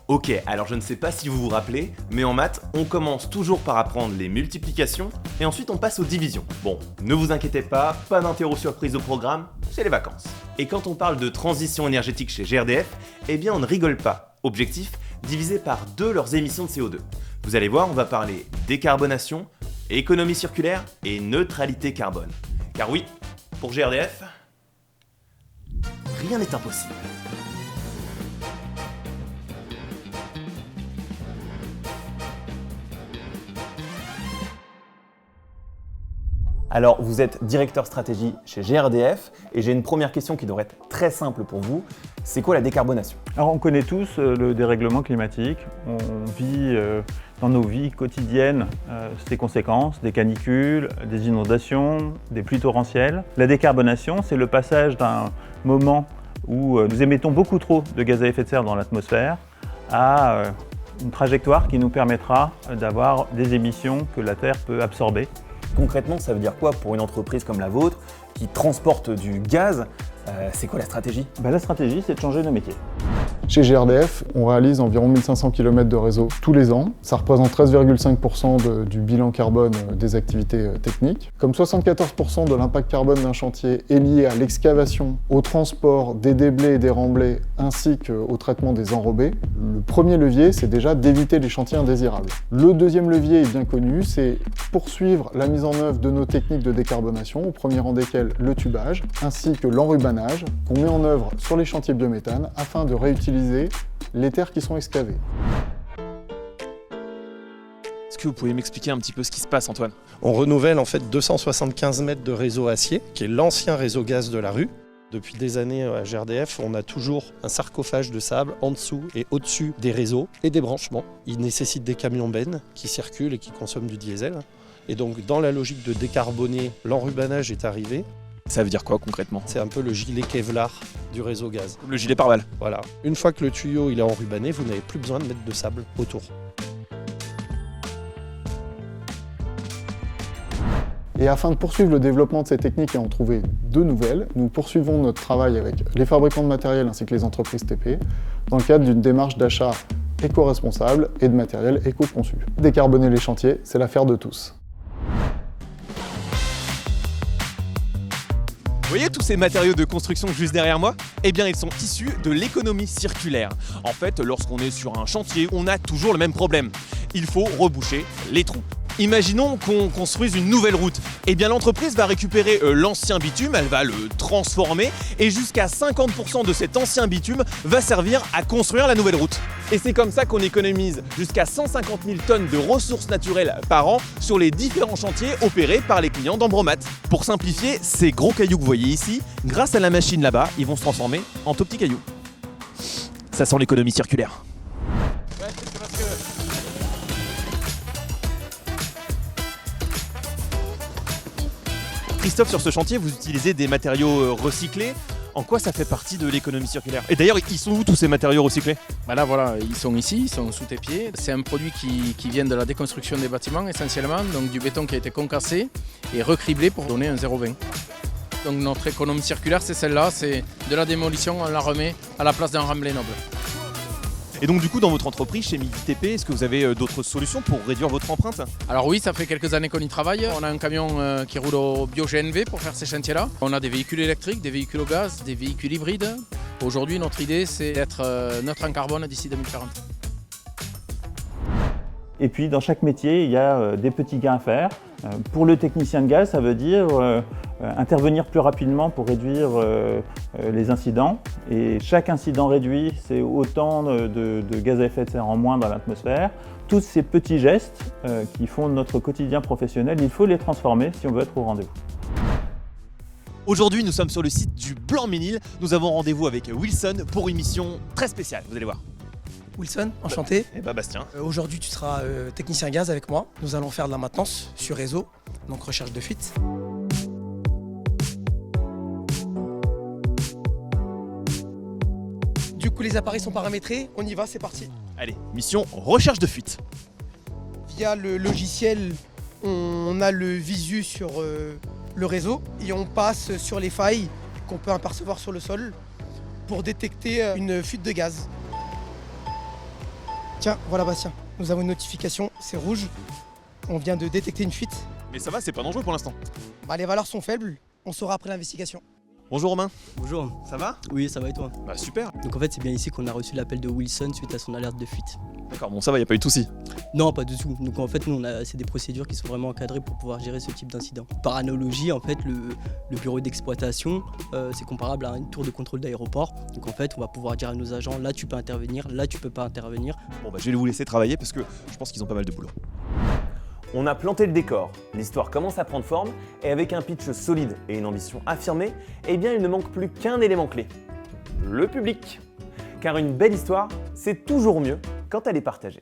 Ok, alors je ne sais pas si vous vous rappelez, mais en maths, on commence toujours par apprendre les multiplications, et ensuite on passe aux divisions. Bon, ne vous inquiétez pas d'interro surprise au programme, c'est les vacances. Et quand on parle de transition énergétique chez GRDF, eh bien on ne rigole pas. Objectif, diviser par 2 leurs émissions de CO2. Vous allez voir, on va parler décarbonation, économie circulaire et neutralité carbone. Car oui, pour GRDF, rien n'est impossible. Alors, vous êtes directeur stratégie chez GRDF et j'ai une première question qui devrait être très simple pour vous. C'est quoi la décarbonation? Alors, on connaît tous le dérèglement climatique. On vit dans nos vies quotidiennes ses conséquences, des canicules, des inondations, des pluies torrentielles. La décarbonation, c'est le passage d'un moment où nous émettons beaucoup trop de gaz à effet de serre dans l'atmosphère à une trajectoire qui nous permettra d'avoir des émissions que la Terre peut absorber. Concrètement, ça veut dire quoi pour une entreprise comme la vôtre qui transporte du gaz? C'est quoi la stratégie? La stratégie, c'est de changer nos métiers. Chez GRDF, on réalise environ 1500 km de réseau tous les ans. Ça représente 13,5% du bilan carbone des activités techniques. Comme 74% de l'impact carbone d'un chantier est lié à l'excavation, au transport des déblais et des remblais, ainsi qu'au traitement des enrobés, le premier levier, c'est déjà d'éviter les chantiers indésirables. Le deuxième levier est bien connu, c'est poursuivre la mise en œuvre de nos techniques de décarbonation, au premier rang desquelles le tubage, ainsi que l'enrubanage, qu'on met en œuvre sur les chantiers biométhane afin de réutiliser les terres qui sont excavées. Est-ce que vous pouvez m'expliquer un petit peu ce qui se passe, Antoine? On renouvelle en fait 275 mètres de réseau acier, qui est l'ancien réseau gaz de la rue. Depuis des années à GRDF, on a toujours un sarcophage de sable en dessous et au-dessus des réseaux et des branchements. Il nécessite des camions bennes qui circulent et qui consomment du diesel. Et donc dans la logique de décarboner, l'enrubanage est arrivé. Ça veut dire quoi concrètement? C'est un peu le gilet Kevlar du réseau gaz. Le gilet pare-balles. Voilà. Une fois que le tuyau il est enrubané, vous n'avez plus besoin de mettre de sable autour. Et afin de poursuivre le développement de ces techniques et en trouver de nouvelles, nous poursuivons notre travail avec les fabricants de matériel ainsi que les entreprises TP dans le cadre d'une démarche d'achat éco-responsable et de matériel éco-conçu. Décarboner les chantiers, c'est l'affaire de tous. Vous voyez tous ces matériaux de construction juste derrière moi? Eh bien, ils sont issus de l'économie circulaire. En fait, lorsqu'on est sur un chantier, on a toujours le même problème. Il faut reboucher les trous. Imaginons qu'on construise une nouvelle route. Eh bien, l'entreprise va récupérer l'ancien bitume, elle va le transformer et jusqu'à 50% de cet ancien bitume va servir à construire la nouvelle route. Et c'est comme ça qu'on économise jusqu'à 150 000 tonnes de ressources naturelles par an sur les différents chantiers opérés par les clients d'Ambromat. Pour simplifier, ces gros cailloux que vous voyez ici, grâce à la machine là-bas, ils vont se transformer en tout petits cailloux. Ça sent l'économie circulaire. Christophe, sur ce chantier, vous utilisez des matériaux recyclés. En quoi ça fait partie de l'économie circulaire? Et d'ailleurs, ils sont où tous ces matériaux recyclés? Là voilà, ils sont ici, ils sont sous tes pieds. C'est un produit qui vient de la déconstruction des bâtiments essentiellement, donc du béton qui a été concassé et recriblé pour donner un 0,20. Donc notre économie circulaire, c'est celle-là, c'est de la démolition, on la remet à la place d'un remblai noble. Et donc du coup, dans votre entreprise, chez Midi TP, est-ce que vous avez d'autres solutions pour réduire votre empreinte? Alors oui, ça fait quelques années qu'on y travaille. On a un camion qui roule au bio-GNV pour faire ces chantiers-là. On a des véhicules électriques, des véhicules au gaz, des véhicules hybrides. Aujourd'hui, notre idée, c'est d'être neutre en carbone d'ici 2040. Et puis, dans chaque métier, il y a des petits gains à faire. Pour le technicien de gaz, ça veut dire intervenir plus rapidement pour réduire les incidents. Et chaque incident réduit, c'est autant de gaz à effet de serre en moins dans l'atmosphère. Tous ces petits gestes qui font notre quotidien professionnel, il faut les transformer si on veut être au rendez-vous. Aujourd'hui, nous sommes sur le site du Blanc-Ménil. Nous avons rendez-vous avec Wilson pour une mission très spéciale, vous allez voir. Wilson, enchanté. Et Bastien. Aujourd'hui, tu seras technicien gaz avec moi. Nous allons faire de la maintenance sur réseau, donc recherche de fuite. Du coup, les appareils sont paramétrés. On y va, c'est parti. Allez, mission recherche de fuite. Via le logiciel, on a le visu sur le réseau et on passe sur les failles qu'on peut apercevoir sur le sol pour détecter une fuite de gaz. Tiens, voilà Bastien, nous avons une notification, c'est rouge. On vient de détecter une fuite. Mais ça va, c'est pas dangereux pour l'instant. Les valeurs sont faibles, on saura après l'investigation. Bonjour Romain, Bonjour, ça va? oui ça va et toi? Bah super. Donc en fait c'est bien ici qu'on a reçu l'appel de Wilson suite à son alerte de fuite. D'accord, bon ça va, y a pas eu de soucis. Non pas du tout, donc en fait nous c'est des procédures qui sont vraiment encadrées pour pouvoir gérer ce type d'incident. Par analogie en fait le bureau d'exploitation c'est comparable à une tour de contrôle d'aéroport. Donc en fait on va pouvoir dire à nos agents là tu peux intervenir, là tu peux pas intervenir. Bon bah je vais vous laisser travailler parce que je pense qu'ils ont pas mal de boulot. On a planté le décor, l'histoire commence à prendre forme et avec un pitch solide et une ambition affirmée, eh bien il ne manque plus qu'un élément clé, le public. Car une belle histoire, c'est toujours mieux quand elle est partagée.